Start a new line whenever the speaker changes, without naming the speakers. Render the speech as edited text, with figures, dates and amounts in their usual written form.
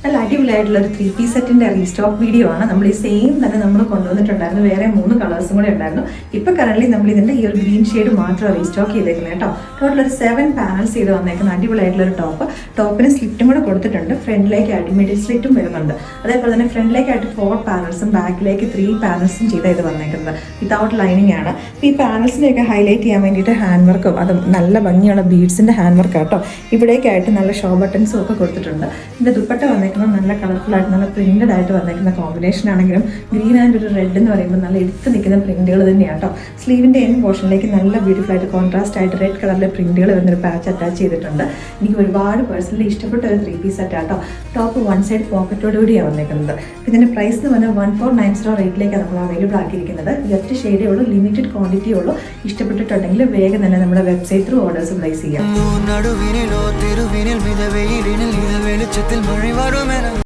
നല്ല അടിപൊളിയായിട്ടുള്ളൊരു 3-piece സെറ്റിൻ്റെ restock video ആണ്. നമ്മൾ ഈ സെയിം തന്നെ നമ്മൾ കൊണ്ടുവന്നിട്ടുണ്ടായിരുന്നു. വേറെ 3 കളേഴ്സും കൂടെ ഉണ്ടായിരുന്നു. ഇപ്പോൾ കറൻറ്റ്ലി നമ്മൾ ഇതിൻ്റെ ഈ ഒരു ഗ്രീൻ ഷെയ്ഡ് മാത്രം റീസ്റ്റോക്ക് ചെയ്തേക്കുന്നത് കേട്ടോ. ടോട്ടൽ ഒരു 7 പാനൽസ് ചെയ്ത് വന്നേക്കുന്ന അടിപൊളിയായിട്ടുള്ളൊരു ടോപ്പിന് സ്ലിറ്റും കൂടെ കൊടുത്തിട്ടുണ്ട്. ഫ്രണ്ടിലേക്കായിട്ട് മിഡിൽ സ്ലിറ്റും വരുന്നുണ്ട്. അതേപോലെ തന്നെ ഫ്രണ്ടിലേക്കായിട്ട് 4 പാനൽസും ബാക്കിലേക്ക് 3 പാനൽസും ചെയ്ത് ഇത് വന്നേക്കുന്നത് വിത്തൗട്ട് ലൈനിങ് ആണ്. ഈ പാനൽസിനെയൊക്കെ ഹൈലൈറ്റ് ചെയ്യാൻ വേണ്ടിയിട്ട് ഹാൻഡ് വർക്കും അത് നല്ല ഭംഗിയുള്ള ബീഡ്സിൻ്റെ ഹാൻഡ് വർക്ക് കേട്ടോ. ഇവിടേക്കായിട്ട് നല്ല ഷോ ബട്ടൺസും ഒക്കെ കൊടുത്തിട്ടുണ്ട്. ഇതിൻ്റെ ദുപ്പട്ട വന്നേക്കുന്നത് നല്ല കളർഫുൾ ആയിട്ട് നല്ല പ്രിന്റഡ് ആയിട്ട് വന്നേക്കുന്ന കോമ്പിനേഷൻ ആണെങ്കിലും ഗ്രീൻ ആൻഡ് ഒരു റെഡ് എന്ന് പറയുമ്പോൾ നല്ല എടുത്ത് നിൽക്കുന്ന പ്രിന്റുകൾ തന്നെയാണ് കേട്ടോ. സ്ലീവിൻ്റെ എൻ പോർഷനിലേക്ക് നല്ല ബ്യൂട്ടിഫുൾ ആയിട്ട് കോൺട്രാസ്റ്റ് ആയിട്ട് റെഡ് കളറിലെ പ്രിന്റുകൾ വരുന്നൊരു പാച്ച് അറ്റാച്ച് ചെയ്തിട്ടുണ്ട്. എനിക്ക് ഒരുപാട് പേഴ്സണലി ഇഷ്ടപ്പെട്ട ഒരു 3-piece സെറ്റ് ആട്ടോ. ടോപ്പ് 1 സൈഡ് പോക്കറ്റോടുകൂടിയാണ് വന്നേക്കുന്നത്. ഇതിൻ്റെ പ്രൈസ് എന്ന് പറഞ്ഞാൽ 1490 റേറ്റിലേക്കാണ് നമ്മൾ അവൈലബിൾ ആക്കിയിരിക്കുന്നത്. ഒറ്റ ഷെയ്ഡേ ഉള്ളൂ, ലിമിറ്റഡ് ക്വാണ്ടിറ്റി ഉള്ളൂ. ഇഷ്ടപ്പെട്ടിട്ടുണ്ടെങ്കിൽ വേഗം തന്നെ നമ്മുടെ വെബ്സൈറ്റ് ത്രൂ ഓർഡേഴ്സ് പ്ലേസ് ചെയ്യാം.